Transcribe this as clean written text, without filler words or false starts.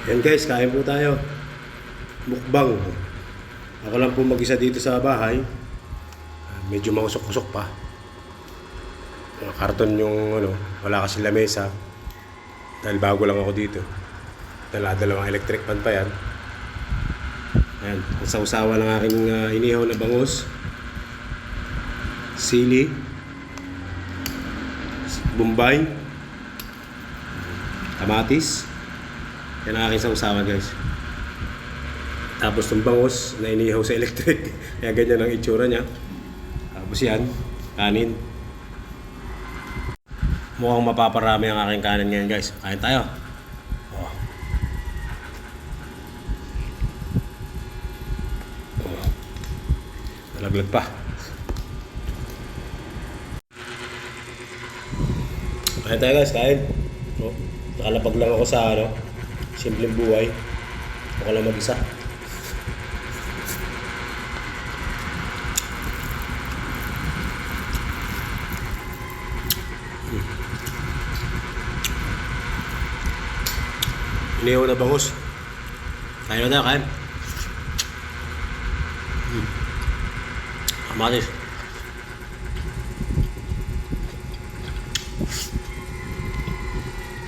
Yan guys, kain po tayo. Mukbang. Ako lang po mag-isa dito sa bahay. Medyo mausok-usok pa. Karton yung wala kasi lamesa. Dahil bago lang ako dito. Dala-dalawang electric pan pa yan. Ayan, ang sausawa ng aking inihaw na bangus. Sili. Bombay. Kamatis. Yan ang aking sausawa guys. Tapos itong bangus na inihaw sa electric. Kaya ganyan ang itsura niya. Tapos yan, kanin. Mukhang mapaparami ang aking kanin ngayon guys. Kain tayo. Oh. Oh. Nalaglag pa. Kain tayo guys, kain. Oh. Nakalapag lang ako sa simpleng buhay. Ako lang mag-isa. Inihaw na bangus. Kain na tayo, kain. Kamatis.